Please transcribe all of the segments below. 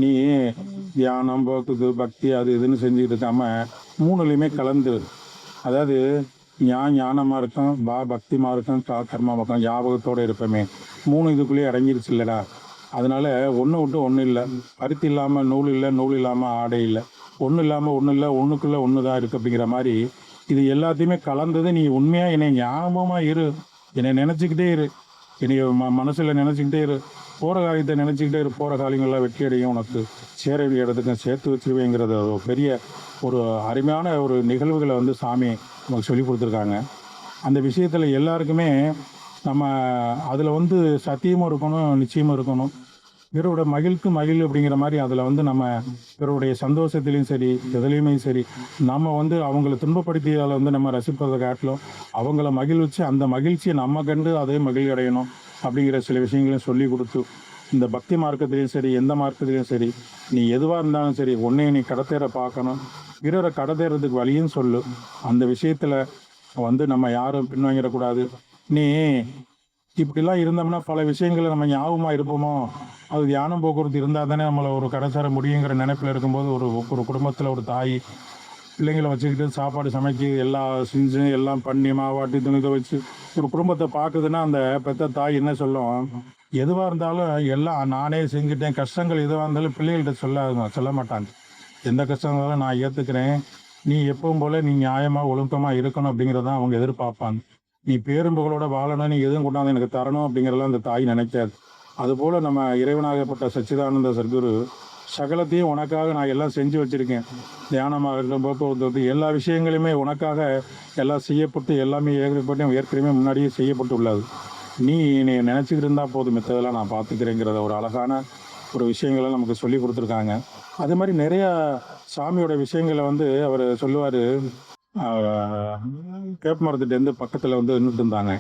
நீ தியானம், போக்குது, பக்தி அது இதுன்னு செஞ்சுக்கிட்டு இருக்காம மூணுலையுமே கலந்து, அதாவது ஞானமாக இருக்கும், பக்திமாக இருக்கும், கர்மாவாக இருக்கும், ஞாபகத்தோடு இருப்போமே, மூணு இதுக்குள்ளேயே அடங்கிருச்சு இல்லைடா. அதனால ஒன்று விட்டு ஒன்றும் இல்லை. பருத்தி இல்லாமல் நூல் இல்லை, நூல் இல்லாமல் ஆடை இல்லை, ஒன்றும் இல்லாமல் ஒன்றும் இல்லை, ஒன்றுக்குள்ளே ஒன்று தான் இருக்குது அப்படிங்கிற மாதிரி இது எல்லாத்தையுமே கலந்தது. நீ உண்மையாக என்னை ஞாபகமாக இரு, என்னை நினச்சிக்கிட்டே இரு, என்னை மனசில் நினச்சிக்கிட்டே இரு, போகிற காரியத்தை நினச்சிக்கிட்டே இரு, போகிற காரியங்கள்லாம் வெற்றி அடையும், உனக்கு சேர வேண்டிய இடத்துக்கு சேர்த்து வச்சிருவேங்கிறத பெரிய ஒரு அருமையான ஒரு நிகழ்வுகளை வந்து சாமி நமக்கு சொல்லி கொடுத்துருக்காங்க. அந்த விஷயத்தில் எல்லாருக்குமே நம்ம அதில் வந்து சத்தியமும் இருக்கணும், நிச்சயமும் இருக்கணும். பிறரோட மகிழ்க்கு மகிழ் அப்படிங்கிற மாதிரி அதில் வந்து நம்ம பிறருடைய சந்தோஷத்துலேயும் சரி, எதுலேயுமே சரி, நம்ம வந்து அவங்கள துன்பப்படுத்தியால் வந்து நம்ம ரசிப்பதை காட்டிலும் அவங்கள மகிழ்ச்சி, அந்த மகிழ்ச்சியை நம்ம கண்டு அதே மகிழ்ச்சி அடையணும் அப்படிங்கிற சில விஷயங்களையும் சொல்லி கொடுத்து, இந்த பக்தி மார்க்கத்துலேயும் சரி, எந்த மார்க்கத்துலேயும் சரி, நீ எதுவாக இருந்தாலும் சரி, ஒன்றையை நீ கடத்தேற பார்க்கணும், பிறரை கடத்தேறதுக்கு வழியும் சொல்லு. அந்த விஷயத்தில் வந்து நம்ம யாரும் பின்வாங்கிடக்கூடாது. நீ இப்படிலாம் இருந்தோம்னா பல விஷயங்களை நம்ம ஞாபகமாக இருப்போமோ, அது தியானம் போக்குவரத்து இருந்தால் தானே நம்மளை ஒரு கடைசார முடியுங்கிற நினைப்பில் இருக்கும்போது ஒரு ஒரு குடும்பத்தில் ஒரு தாய் பிள்ளைங்களை வச்சுக்கிட்டு சாப்பாடு சமைக்கி எல்லாம் செஞ்சு எல்லாம் பண்ணி மாவாட்டி துணி துவைச்சு ஒரு குடும்பத்தை பார்க்குதுன்னா அந்த பெத்த தாய் என்ன சொல்லும், எதுவாக இருந்தாலும் எல்லாம் நானே செஞ்சுட்டேன், கஷ்டங்கள் எதுவாக இருந்தாலும் பிள்ளைகள்கிட்ட சொல்ல மாட்டாங்க. எந்த கஷ்டம் இருந்தாலும் நான் ஏற்றுக்கிறேன், நீ எப்பவும் போல் நீ நியாயமாக ஒழுக்கமாக இருக்கணும் அப்படிங்கிறதான் அவங்க எதிர்பார்ப்பாங்க. நீ பேரும் புகழோட வாழணும், நீ எதுவும் கொண்டாந்து எனக்கு தரணும் அப்படிங்கிறதெல்லாம் அந்த தாய் நினைக்காது. அதுபோல் நம்ம இறைவனாகப்பட்ட சச்சிதானந்த சத்குரு சகலத்தையும் உனக்காக நான் எல்லாம் செஞ்சு வச்சுருக்கேன், தியானமாக இருக்கட்டும், போக்குவரத்து, எல்லா விஷயங்களுமே உனக்காக எல்லாம் செய்யப்பட்டு எல்லாமே ஏற்கனவே முன்னாடியே செய்யப்பட்டு உள்ளது. நீ நினச்சிக்கிட்டு இருந்தால் போதும், மித்ததெல்லாம் நான் பார்த்துக்கிறேங்கிறத ஒரு அழகான ஒரு விஷயங்களை நமக்கு சொல்லி கொடுத்துருக்காங்க. அது மாதிரி நிறையா சாமியோட விஷயங்களை வந்து அவர் சொல்லுவார். கேப் மரத்துட்டேருந்து பக்கத்தில் வந்து நின்றுட்டு இருந்தாங்க.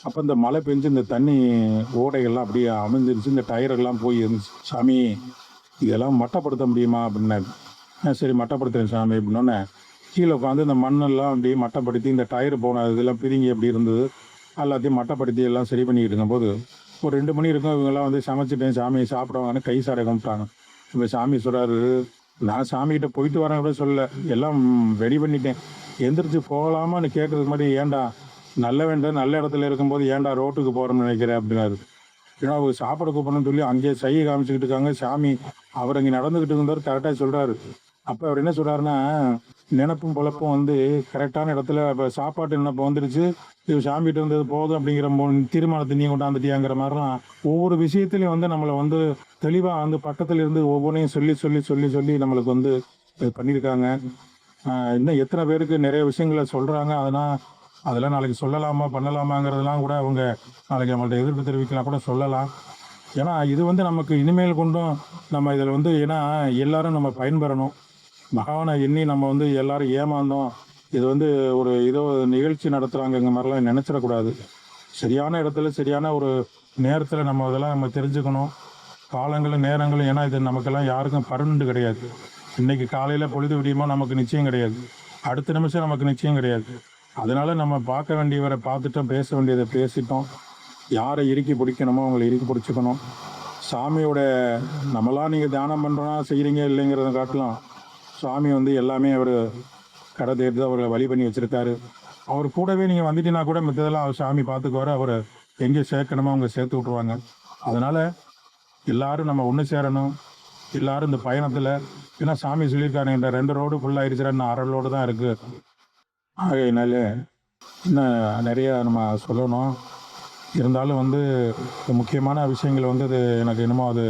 அப்போ இந்த மழை பெஞ்சு இந்த தண்ணி ஓடைகள்லாம் அப்படியே அமைஞ்சிருச்சு, இந்த டயரெல்லாம் போய் இருந்துச்சு. சாமி இதெல்லாம் மட்டப்படுத்த முடியுமா அப்படின்னாரு. சரி மட்டப்படுத்துறேன் சாமி அப்படின்னோடனே கீழே உட்காந்து இந்த மண்ணெல்லாம் அப்படியே மட்டப்படுத்தி இந்த டயர் போன இதெல்லாம் பிரிங்கி எப்படி இருந்தது எல்லாத்தையும் மட்டப்படுத்தி எல்லாம் சரி பண்ணிக்கிட்டு இருக்கும்போது ஒரு 2 மணி இருக்கும். இவங்கெல்லாம் வந்து சமைச்சிட்டேன் சாமி சாப்பிடுவாங்கன்னு கை சாடை கும்பிட்டாங்க. இப்போ சாமி சொல்கிறாரு, நான் சாமிகிட்ட போயிட்டு வரேன் கூட சொல்ல, எல்லாம் ரெடி பண்ணிட்டேன், எந்திரிச்சு போகலாமான்னு கேட்குறதுக்கு மாதிரி, ஏன்டா நல்ல வேண்டாம் நல்ல இடத்துல இருக்கும்போது ஏன்டா ரோட்டுக்கு போகிறோன்னு நினைக்கிறேன் அப்படின்னாரு. ஏன்னா அவங்க சாப்பாடு கூப்பிடணும்னு சொல்லி அங்கேயே சைகை காமிச்சிக்கிட்டு இருக்காங்க. சாமி அவர் அங்கே நடந்துக்கிட்டு இருந்தார், கரெக்டாக சொல்கிறாரு. அப்போ அவர் என்ன சொல்கிறாருன்னா, நினப்பும் பொழப்பும் வந்து கரெக்டான இடத்துல இப்போ சாப்பாட்டு நினப்பு வந்துடுச்சு, இது சாமிகிட்ட இருந்தது போதும் அப்படிங்கிற தீர்மானத்தை நீ கொண்டாந்துட்டியாங்கிற மாதிரிலாம் ஒவ்வொரு விஷயத்துலையும் வந்து நம்மளை வந்து தெளிவாக வந்து பக்கத்தில் இருந்து ஒவ்வொன்றையும் சொல்லி சொல்லி சொல்லி சொல்லி நம்மளுக்கு வந்து பண்ணியிருக்காங்க. இன்னும் எத்தனை பேருக்கு நிறைய விஷயங்களை சொல்கிறாங்க. அதெல்லாம் நாளைக்கு சொல்லலாமா பண்ணலாமாங்கிறதெல்லாம் கூட அவங்க நாளைக்கு நம்மள்ட்ட எதிர்ப்பு தெரிவிக்கலாம் கூட சொல்லலாம். ஏன்னா இது வந்து நமக்கு இனிமேல் கொண்டும் நம்ம இதில் வந்து, ஏன்னா எல்லாரும் நம்ம பயன்பெறணும். மகானை எண்ணி நம்ம வந்து எல்லாரும் ஏமாந்தோம், இது வந்து ஒரு ஏதோ நிகழ்ச்சி நடத்துகிறாங்கிற மாதிரிலாம் நினச்சிடக்கூடாது. சரியான இடத்துல சரியான ஒரு நேரத்தில் நம்ம இதெல்லாம் நம்ம தெரிஞ்சுக்கணும். காலங்களும் நேரங்களும், ஏன்னா இது நமக்கெல்லாம் யாருக்கும் பர்மனெண்ட் கிடையாது. இன்றைக்கி காலையில் பொழுது விடியுமோ நமக்கு நிச்சயம் கிடையாது, அடுத்த நிமிஷம் நமக்கு நிச்சயம் கிடையாது. அதனால் நம்ம பார்க்க வேண்டியவரை பார்த்துட்டோம், பேச வேண்டியதை பேசிட்டோம், யாரை இறுக்கி பிடிக்கணுமோ அவங்களை இறுக்கி பிடிச்சிக்கணும். சாமியோட நம்மளாம் நீங்கள் தியானம் பண்ணுறோன்னா செய்கிறீங்க இல்லைங்கிறத காட்டலாம், சாமி வந்து எல்லாமே அவர் கடை தேர்ந்து அவரை வழி பண்ணி வச்சுருக்காரு. அவர் கூடவே நீங்கள் வந்துட்டீங்கன்னா கூட மித்ததெல்லாம் அவர் சாமி பார்த்துக்குவார். அவர் எங்கே சேர்க்கணுமோ அவங்க சேர்த்து விட்ருவாங்க. அதனால் எல்லோரும் நம்ம ஒன்று சேரணும். எல்லோரும் இந்த பயணத்தில், ஏன்னா சாமி சொல்லியிருக்காரு, இந்த 2 ரோடு ஃபுல்லாகிடுச்சுன்னா இன்னும் 1/2 ரோடு தான் இருக்குது. ஆகையினால இன்னும் நிறையா நம்ம சொல்லணும். இருந்தாலும் வந்து முக்கியமான விஷயங்கள் வந்து அது எனக்கு என்னமோ அது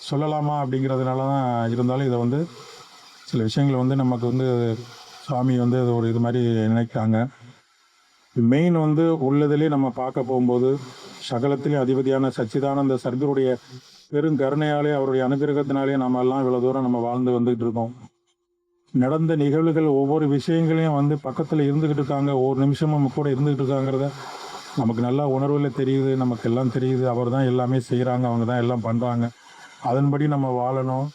சொல்லலாமா அப்படிங்கிறதுனால தான். இருந்தாலும் இதை வந்து சில விஷயங்கள் வந்து நமக்கு வந்து சாமி வந்து அது ஒரு இது மாதிரி நினைக்கிறாங்க. மெயின் வந்து உள்ளதிலே நம்ம பார்க்க போகும்போது சகலத்திலே அதிபதியான சச்சிதானந்த சர்க்குருடைய பெருங்கருணையாலே அவருடைய அனுகிரகத்தினாலே நம்ம எல்லாம் இவ்வளோ தூரம் நம்ம வாழ்ந்து வந்துக்கிட்டு இருக்கோம். நடந்த நிகழ்வுகள் ஒவ்வொரு விஷயங்களையும் வந்து பக்கத்தில் இருந்துக்கிட்டு இருக்காங்க, ஒவ்வொரு நிமிஷமும் கூட இருந்துக்கிட்டு இருக்காங்கிறத நமக்கு நல்லா உணர்வில் தெரியுது, நமக்கு எல்லாம் தெரியுது. அவர் தான் எல்லாமே செய்கிறாங்க, அவங்க தான் எல்லாம் பண்ணுறாங்க. அதன்படி நம்ம வாழணும்.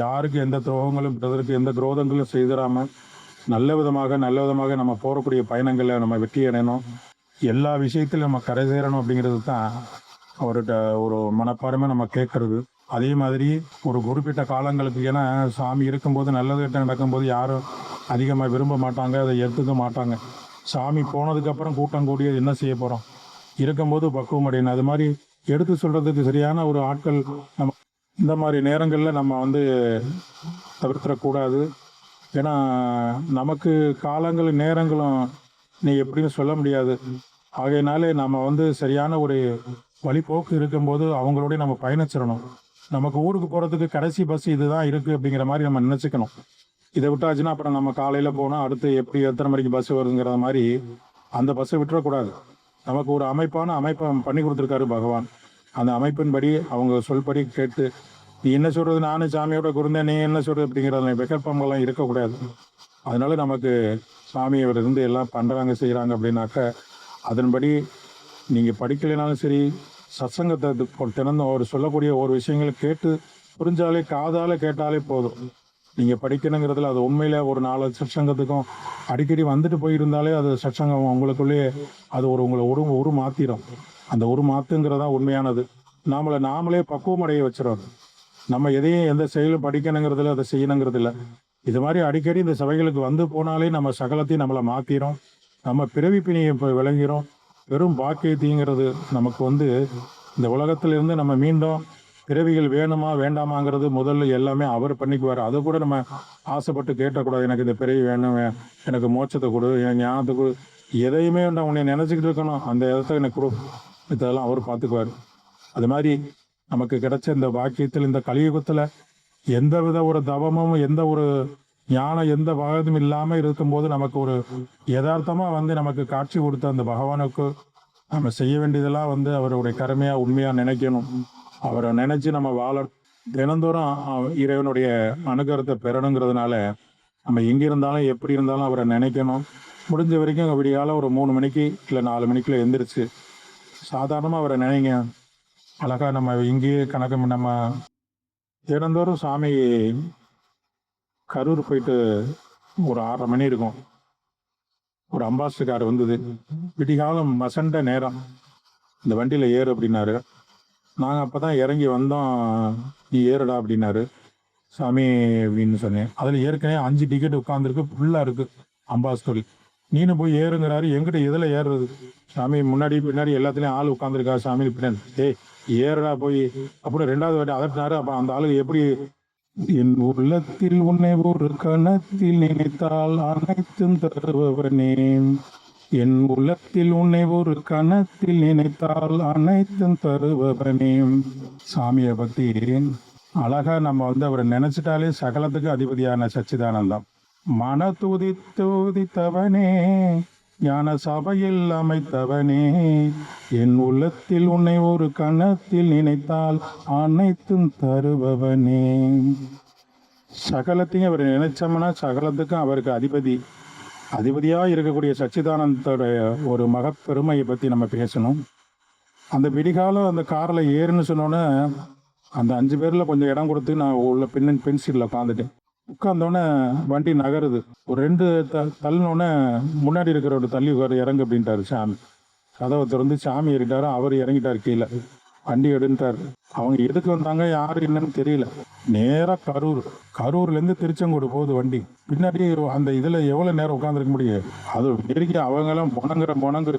யாருக்கு எந்த துரோகங்களும் பிறருக்கு எந்த குரோதங்களும் செய்திடாமல் நல்ல விதமாக நம்ம போகக்கூடிய பயணங்களில் நம்ம வெற்றி அடையணும். எல்லா விஷயத்திலும் நம்ம கரை சேரணும் அப்படிங்கிறது தான் அவர்கிட்ட ஒரு மனப்பாடமே நம்ம கேட்குறது. அதே மாதிரி ஒரு குறிப்பிட்ட காலங்களுக்கு, ஏன்னா சாமி இருக்கும்போது நல்லது கெட்ட நடக்கும்போது யாரும் அதிகமாக விரும்ப மாட்டாங்க, அதை எடுத்துக்க மாட்டாங்க. சாமி போனதுக்கப்புறம் கூட்டம் கூடி என்ன செய்ய போகிறோம், இருக்கும்போது பக்குவம் அடையணும். அது மாதிரி எடுத்து சொல்கிறதுக்கு சரியான ஒரு ஆட்கள் நம்ம இந்த மாதிரி நேரங்களில் நம்ம வந்து தவிர்த்திடக்கூடாது. ஏன்னா நமக்கு காலங்கள் நேரங்களும் நீ எப்படின்னு சொல்ல முடியாது. ஆகையினாலே நம்ம வந்து சரியான ஒரு வழிபோக்கு இருக்கும்போது அவங்களோடய நம்ம பயணிச்சிடணும். நமக்கு ஊருக்கு போகிறதுக்கு கடைசி பஸ் இதுதான் இருக்குது அப்படிங்கிற மாதிரி நம்ம நினச்சிக்கணும். இதை விட்டாச்சுன்னா அப்புறம் நம்ம காலையில் போனால் அடுத்து எப்படி எத்தனை மணிக்கு பஸ் வருதுங்கிற மாதிரி அந்த பஸ்ஸை விட்டுறக்கூடாது. நமக்கு ஒரு அமைப்பை பண்ணி கொடுத்துருக்காரு பகவான். அந்த அமைப்பின்படி அவங்க சொல்படி கேட்டு, நீ என்ன சொல்கிறது, நானும் சாமியோட குருந்தேன், நீ என்ன சொல்கிறது அப்படிங்கிறத விகல்பங்கள்லாம் இருக்கக்கூடாது. அதனால நமக்கு சாமியோட இருந்து எல்லாம் பண்ணுறாங்க செய்கிறாங்க அப்படின்னாக்க அதன்படி நீங்கள் படிக்கலைனாலும் சரி, சத்சங்கத்தை தினந்தும் அவர் சொல்லக்கூடிய ஒரு விஷயங்களை கேட்டு புரிஞ்சாலே, காதால் கேட்டாலே போதும். நீங்கள் படிக்கணுங்கிறதுல அது உண்மையில் ஒரு 4 சத்சங்கத்துக்கும் அடிக்கடி வந்துட்டு போயிருந்தாலே அது சத்சங்கம் உங்களுக்குள்ளேயே அது உங்களை மாத்திரம். அந்த மாத்துங்கிறதா உண்மையானது. நாமளே பக்குவம் அடைய வச்சிடும். நம்ம எதையும் எந்த செயலும் படிக்கணுங்கிறதுல அதை செய்யணுங்கிறது இல்லை. இது மாதிரி அடிக்கடி இந்த சபைகளுக்கு வந்து போனாலே நம்ம சகலத்தையும் நம்மளை மாற்றிடும். நம்ம பிறவி பிணியை இப்போ விளங்கிறோம். வெறும் பாக்கியத்தைங்கிறது நமக்கு வந்து இந்த உலகத்திலிருந்து நம்ம மீண்டும் பிறவிகள் வேணுமா வேண்டாமாங்கிறது முதல்ல எல்லாமே அவர் பண்ணிக்குவார். அதை கூட நம்ம ஆசைப்பட்டு கேட்டக்கூடாது. எனக்கு இந்த பிறவி வேணும், எனக்கு மோட்சத்தை கொடு, என் ஞானத்தை கொடு, எதையுமே நான் உன்னை நினச்சிக்கிட்டு இருக்கணும், அந்த இடத்த எனக்கு கொடு, இதெல்லாம் அவர் பார்த்துக்குவார். அது மாதிரி நமக்கு கிடைச்ச இந்த பாக்கியத்தில், இந்த கலியுகத்தில் எந்த வித ஒரு தவமும் எந்த ஒரு ஞானம் எந்த பாகதும் இல்லாமல் இருக்கும்போது நமக்கு ஒரு யதார்த்தமாக வந்து நமக்கு காட்சி கொடுத்த அந்த பகவானுக்கு நம்ம செய்ய வேண்டியதெல்லாம் வந்து அவருடைய கருமையாக உண்மையாக நினைக்கணும். அவரை நினைச்சு நம்ம வாழ தினந்தோறும் இறைவனுடைய அனுகிரகத்தை பெறணுங்கிறதுனால நம்ம எங்கே இருந்தாலும் எப்படி இருந்தாலும் அவரை நினைக்கணும். முடிஞ்ச வரைக்கும் விடியால ஒரு 3 மணிக்கு இல்லை 4 மணிக்குள்ள எந்திரிச்சு சாதாரணமாக அவரை நினைங்க. அழகா நம்ம இங்கேயே கணக்கு நம்ம தினந்தோறும் சாமி கரூர் போயிட்டு ஒரு 6:30 மணி இருக்கும். ஒரு அம்பாசிடர் கார் வந்தது. விடிகாலம் வசண்ட நேரம், இந்த வண்டியில் ஏறு அப்படின்னாரு. நாங்கள் அப்போ தான் இறங்கி வந்தோம். நீ ஏறுடா அப்படின்னாரு. சாமி அப்படின்னு சொன்னேன். அதில் ஏற்கனவே 5 டிக்கெட் உட்காந்துருக்கு, ஃபுல்லாக இருக்குது அம்பாசிடர். நீனு போய் ஏறுங்கிறாரு. எங்கிட்ட எதில் ஏறுறது, சாமி முன்னாடி பின்னாடி எல்லாத்துலேயும் ஆள் உட்காந்துருக்கா, சாமி பின்னாடி. ஏறுடா போய் அப்படின்னு 2வது வாட்டி அதட்டினாரு. அப்போ அந்த ஆளுக்கு எப்படி, என் உள்ளத்தில் உன்னை ஒரு கணத்தில் நினைத்தால் அனைத்தும் தருபவனே, என் உள்ளத்தில் உன்னை ஒரு கணத்தில் நினைத்தால் அனைத்தும் தருபவனே. சாமியை பற்றி அழகா நம்ம வந்து அவரை நினைச்சிட்டாலே சகலத்துக்கு அதிபதியான சச்சிதானந்தம். மன துதித்தவனே, ஞான சபையில் அமைத்தவனே, என் உள்ளத்தில் உன்னை ஒரு கணத்தில் நினைத்தால் அனைத்தும் தருபவனே. சகலத்தையும் அவர் நினைச்சோம்னா சகலத்துக்கும் அவருக்கு அதிபதியாக இருக்கக்கூடிய சச்சிதானந்தோடைய ஒரு மகப்பெருமையை பற்றி நம்ம பேசணும். அந்த விடிகாலம் அந்த காரில் ஏறுன்னு சொன்னோன்னே அந்த 5 பேரில் கொஞ்சம் இடம் கொடுத்து நான் உள்ள பென் சீட்டில் உட்காந்துட்டேன். உட்காந்தோடனே வண்டி நகருது. ஒரு 2 தள்ளினோடனே முன்னாடி இருக்கிற ஒரு தள்ளி இறங்கு அப்படின்ட்டாரு சாமி. கதவை திறந்து சாமி ஏறிட்டாரு. அவர் இறங்கிட்டார் கீழே. வண்டி எடுன்ட்டார். அவங்க எதுக்கு வந்தாங்க யாரு என்னன்னு தெரியல. நேராக கரூர்லேருந்து திருச்செங்கோடு போகுது வண்டி. பின்னாடி அந்த இதில் எவ்வளோ நேரம் உட்காந்துருக்க முடியும். அது நெருக்கி அவங்கெல்லாம் முணங்குற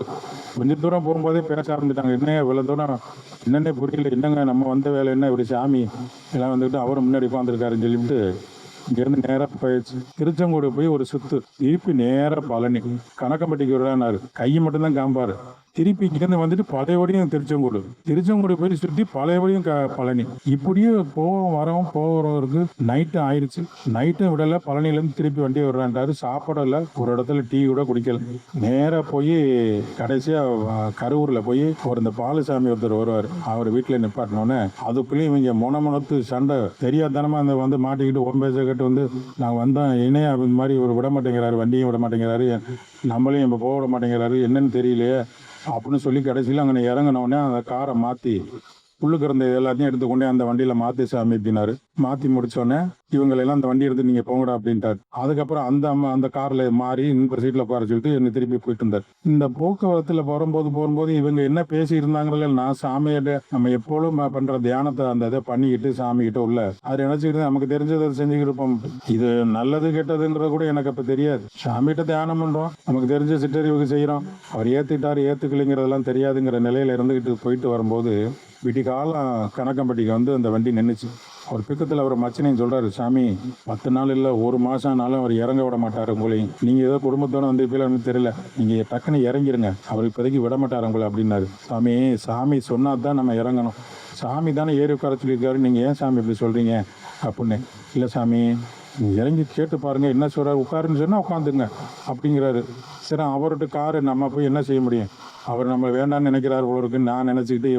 கொஞ்சம் தூரம் போகும்போதே பேச ஆரம்பிச்சிட்டாங்க. என்னங்க இவ்வளோ தூரம் என்னென்ன புரியல, என்னங்க நம்ம வந்த வேலை என்ன, இப்படி சாமி எல்லாம் வந்துக்கிட்டு அவரும் முன்னாடி உட்காந்துருக்காருன்னு சொல்லிட்டு இங்கேருந்து நேராக போயிடுச்சு. திருச்செங்கோடு போய் ஒரு சுற்று, திருப்பி நேராக பழனி. கணக்கம்பட்டிக்கு விடானாரு, கையை மட்டும்தான் காம்பாரு. திருப்பி இங்கேருந்து வந்துட்டு பழையபடியும் திருச்செங்கோடு போய் சுற்றி பழையபடியும் பழனி. இப்படியே போகிறவருக்கு நைட்டு ஆயிடுச்சு. நைட்டும் விடலை. பழனிலேருந்து திருப்பி வண்டி விடுறான்ட்டாரு. சாப்பிடல, ஒரு இடத்துல டீ கூட குடிக்கல. நேராக போய் கடைசியாக கரூரில் போய் இந்த பாலசாமி ஒருத்தர் வருவார். அவர் வீட்டில் நிப்பாட்டினோன்னே அதுக்குள்ளேயும் இவங்க முனத்து சண்டை தெரியாதனமாக அந்த வந்து மாட்டிக்கிட்டு ஒம்பேச கேட்டு வந்து நாங்கள் வந்தோம் இணையா இந்த மாதிரி இவர் விட மாட்டேங்கிறாரு, வண்டியும் விட மாட்டேங்கிறாரு, நம்மளையும் இப்போ போக விட மாட்டேங்கிறாரு, என்னன்னு தெரியலையே அப்படின்னு சொல்லி கடைசியில் அங்கே இறங்கினோடனே அந்த காரை மாற்றி உள்ளுக்கு இருந்த எல்லாத்தையும் எடுத்து கொண்டே அந்த வண்டியில மாத்தி சாமி அப்படின்னாரு. மாத்தி முடிச்சோடனே இவங்களெல்லாம் அந்த வண்டி எடுத்து நீங்க போங்கடா அப்படின்ட்டாரு. அதுக்கப்புறம் அந்த கார்ல மாறி இந்த சீட்ல உட்கார சொல்லிட்டு என்னை திருப்பி போயிட்டு இருந்தார். இந்த போக்குவரத்துல போகும்போது இவங்க என்ன பேசி இருந்தாங்களோ நான் சாமியிட நம்ம எப்பொழுதும் பண்ற தியானத்தை அந்த இதை பண்ணிக்கிட்டு சாமி கிட்ட உள்ள அதை நினைச்சுக்கிட்டு நமக்கு தெரிஞ்சதை செஞ்சுக்கிட்டு இருப்போம். இது நல்லது கெட்டதுன்றது கூட எனக்கு அப்ப தெரியாது. சாமிகிட்ட தியானம் பண்றோம், நமக்கு தெரிஞ்ச சிற்றறிவுக்கு செய்யறோம். அவர் ஏத்துக்கிட்டாரு ஏத்துக்கலைங்கிறதெல்லாம் தெரியாதுங்கிற நிலையில இருந்துகிட்டு போயிட்டு வரும்போது விடிகாலம் கணக்கம்பட்டிக்கு வந்து அந்த வண்டி நின்றுச்சு. அவர் பிக்கத்தில் அவர் மச்சனையும் சொல்றாரு, சாமி 10 நாள் இல்லை 1 மாசம் ஆனாலும் அவர் இறங்க விட மாட்டார் உங்களையும். நீங்க ஏதோ குடும்பத்தோட வந்து இப்போலாம் தெரியல, நீங்க டக்குன்னு இறங்கிருங்க, அவர் இப்போதைக்கு விட மாட்டார் உங்களை அப்படின்னாரு. சாமி சொன்னா தான் நம்ம இறங்கணும், சாமி தானே ஏறி உட்கார சொல்லியிருக்காரு, நீங்க ஏன் சாமி இப்படி சொல்றீங்க அப்படின்னு. இல்லை சாமி இறங்கி கேட்டு பாருங்க என்ன சொல்றாரு, உட்காருன்னு சொன்னா உட்காந்துங்க அப்படிங்கிறாரு. சரி அவர்கிட்ட காரு நம்ம போய் என்ன செய்ய முடியும், அவர் நம்ம வேண்டாம்னு நினைக்கிறாரு போல இருக்குன்னு நான் நினச்சிக்கிட்டு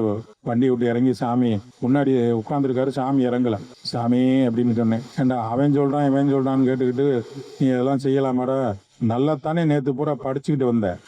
வண்டி விட்டு இறங்கி சாமி முன்னாடி உட்காந்துருக்காரு. சாமி இறங்கலை. சாமி அப்படின்னு சொன்னேன். ஏண்டா அவன் சொல்கிறான் இவன் சொல்கிறான்னு கேட்டுக்கிட்டு நீ இதெல்லாம் செய்யலாமாடா, நல்லா தானே நேற்று பூரா படிச்சுக்கிட்டு வந்தேன்,